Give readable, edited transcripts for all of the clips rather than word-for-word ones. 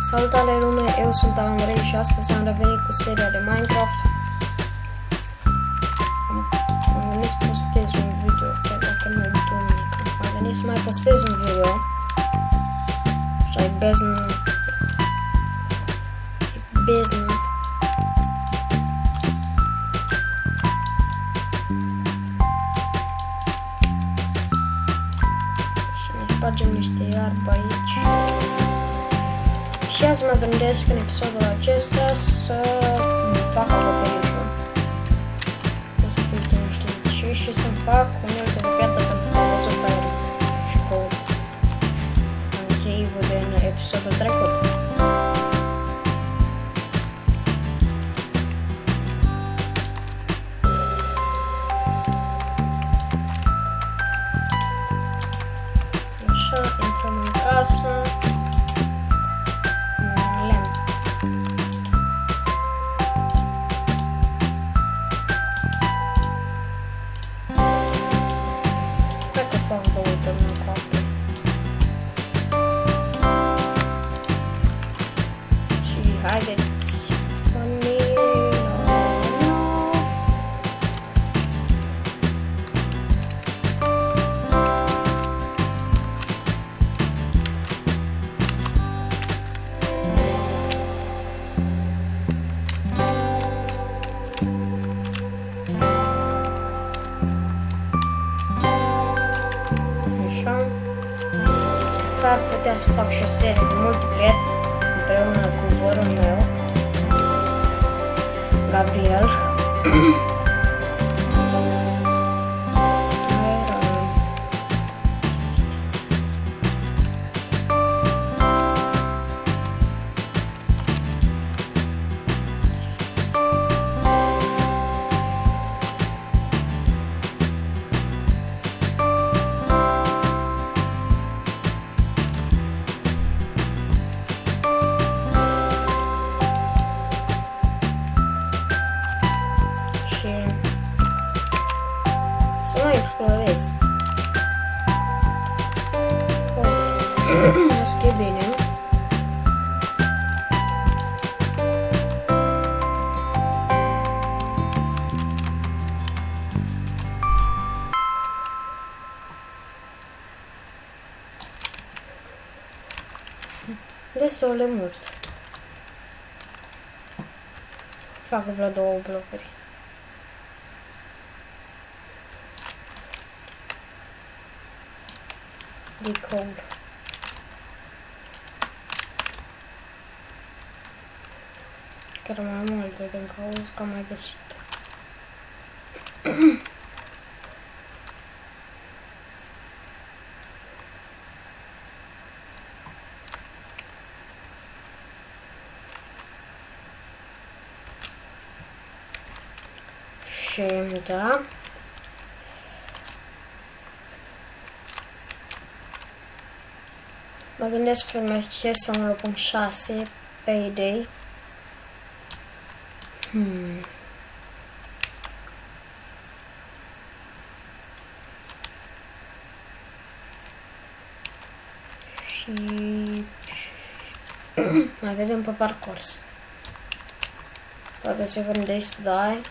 Salutare lume, eu sunt Andrei și astăzi am revenit cu seria de Minecraft. Am gândit să postez un video, chiar dacă nu e duminică. Am gândit să mai postez un video. Și ai business. Și ne spargem niște iarbă aici. Și azi mă gândesc în episodul acesta să fac acoperișul. O să fie niște și să-mi fac unelte de piatră pentru că am văzut aer și cu cave-ul din episodul trecut. Așa, intrăm în casă. Haideți cu mine, așa. S-ar putea să fac și o serie de multiplayer împreună cu vorul meu, Gabriel. Să mai explorez. Asta e bine. Destul de mult. Fac vreo 2 blocuri. De coal. Chiar mai multe din cauza că am mai găsit. Și da. Mă gândesc frumos ce să mă pun 6 Payday. Și mai vedem pe parcurs. Poate 7 days to die.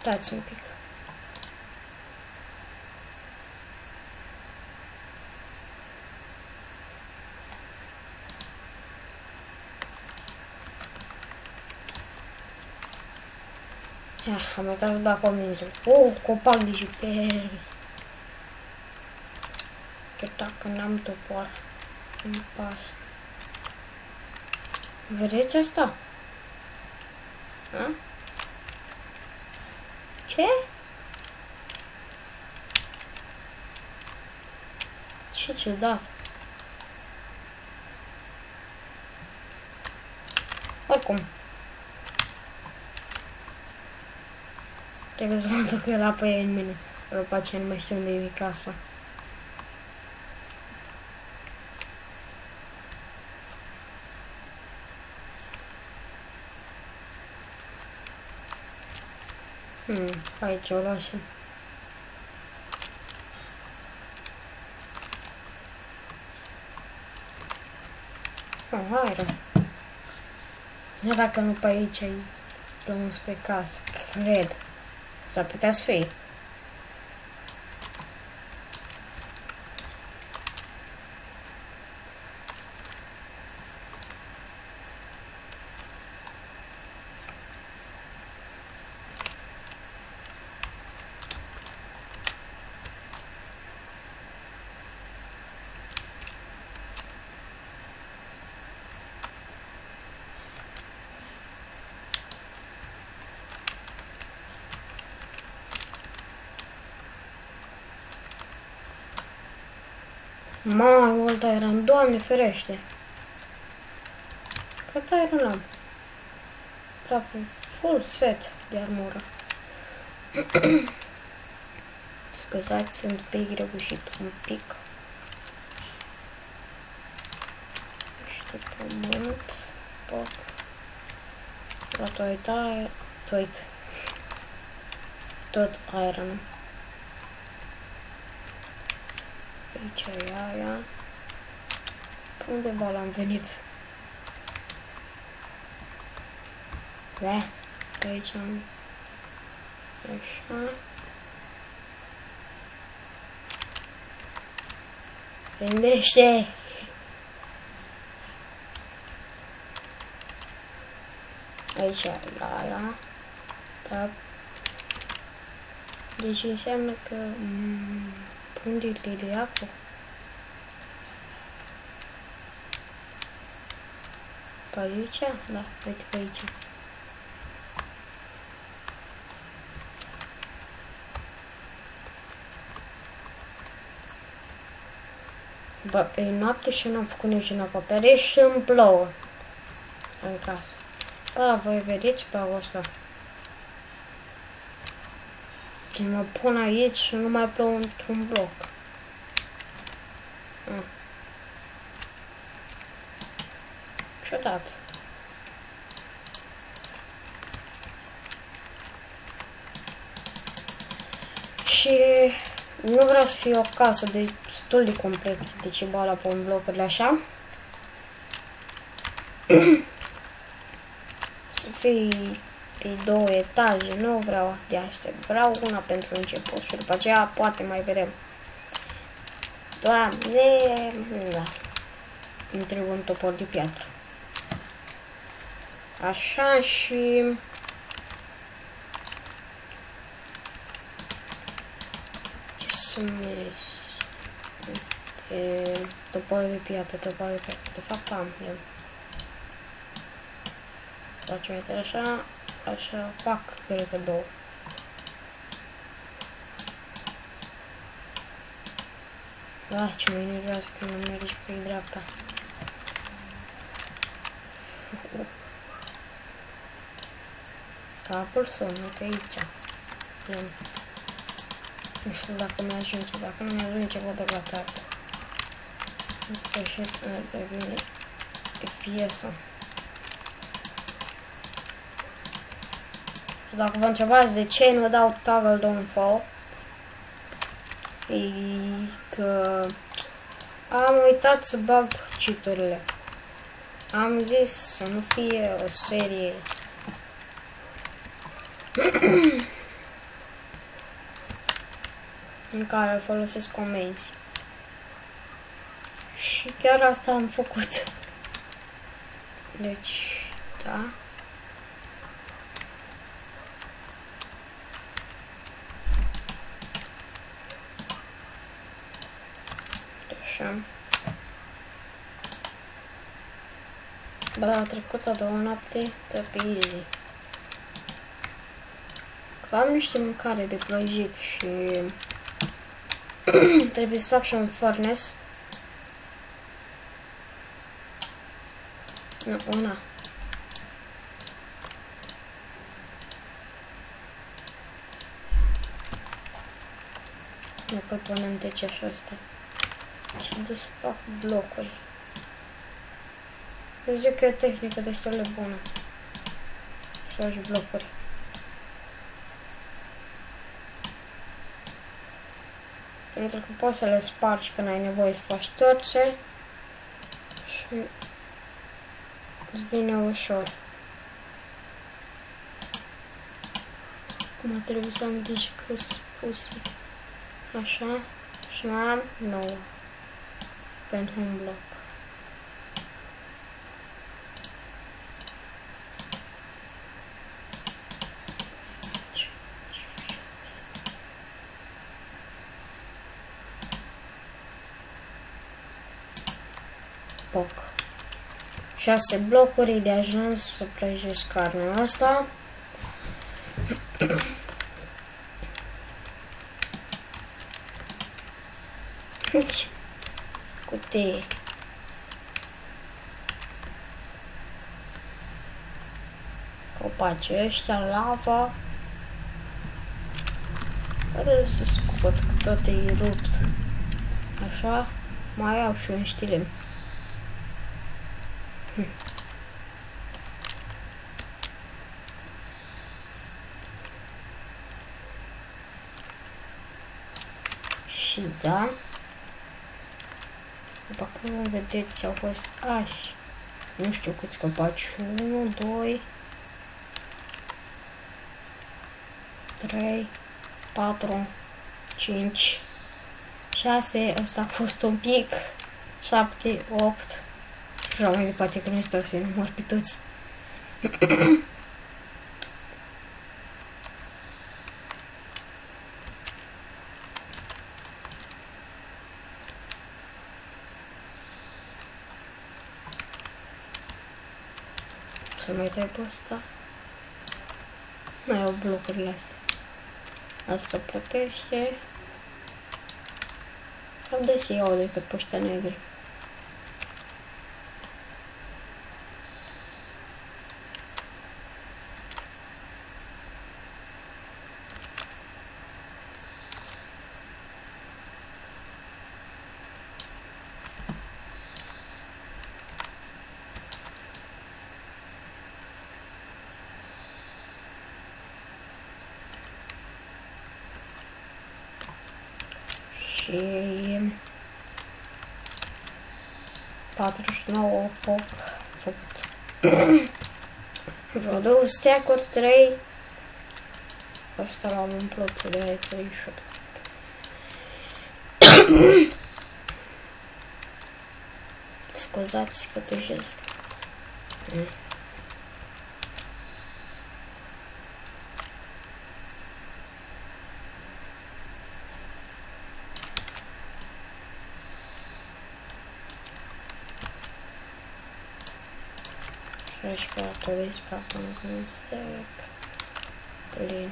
Dați un pic. Am uitat să bag comenzul. Copac de GPS. Chiar dacă n-am topor, nu pasă. Vedeți asta? A? Ce? Ce ciudat. Oricum. Trebuie să mă duc eu la pe ei în mine. După aceea nu mai știu unde e casa. Aici o lasă. Hai, nu dacă nu pe aici ai drumul spre casă, cred. S-ar putea să fie. Mai mult iron, Doamne ferește! Cât iron am? Aproape full set de armură. Scuzați, sunt un pic răgușit, un pic. Niște pământ, poc. La tot iron. Aici e aia. Pe undeva l-am venit. Da, aici am... Așa. Gândește! Aici e aia. Da. Deci înseamnă că... Pungurile de apă. Pe aici? Da, uite pe aici. Bă, e noapte și n-am făcut niciun acoperiș și îmi plouă în casă. Bă, voi vedeți pe ăsta. Când mă pun aici și nu mai plouă într-un bloc. Ciudat. Și nu vreau să fie o casă destul de complexă, deci bala pe un blocurile așa. Să fie de 2 etaje, nu vreau de astea, vreau una pentru început și după aceea poate mai vedem. Doamne, da, îmi trebuie un topor de piatră. Așa și... Ce să-mi... Topor de piatră, de fapt am, eu. Facem așa, așa fac, cred că 2. Da, ce mă enervează când nu mergi pe dreapta. Capul sună pe aici. Nu știu dacă mi-ajunge, dacă nu mi-ajunge, vă dă la treabă. În sfârșit, devine FPS-ul. Dacă vă întrebați de ce nu dau toggle don't fall, e că am uitat să bag cheat-urile. Am zis să nu fie o serie în care folosesc comenzi. Și chiar asta am făcut. Deci, da. Așa. Bă, a trecut a doua noapte de pe easy. Că am niște mâncare de prăjit și trebuie să fac și un furnace. Nu, una. Dacă punem deci așa asta. Și de să fac blocuri. Eu zic că e o tehnică destul de bună. Să faci blocuri. Pentru că poți să le spargi când ai nevoie să faci torțe. Și îți vine ușor. Acum trebuie să am grijă că sunt puse. Așa. Și mai am 9. Pentru un bloc. Poc. 6 blocuri de ajuns să prăjesc carnea asta. Cutie. Copaci ăștia, lava. Care să scot că tot e rupt. Așa. Mai au și un stilem. Și da. După cum vedeți, au fost azi. Nu știu câți copaci. 1, 2, 3, 4, 5, 6. Asta a fost un pic. 7, 8. Și mai departe că nu stau să-i număr pe toți. Să mai dai pe ăsta. Mai au blocurile astea. Asta plătește. Cam des iau decât pe ăștia negri. Și 49 foc făcut. Vreo 2 stack-uri, 3. Asta l-am umplut de 38. Scuzați că tăjesc. Respiratori să fac un stack. Plin.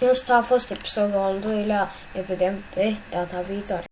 Ăsta a fost episodul al 2-lea, ne vedem pe data viitoare.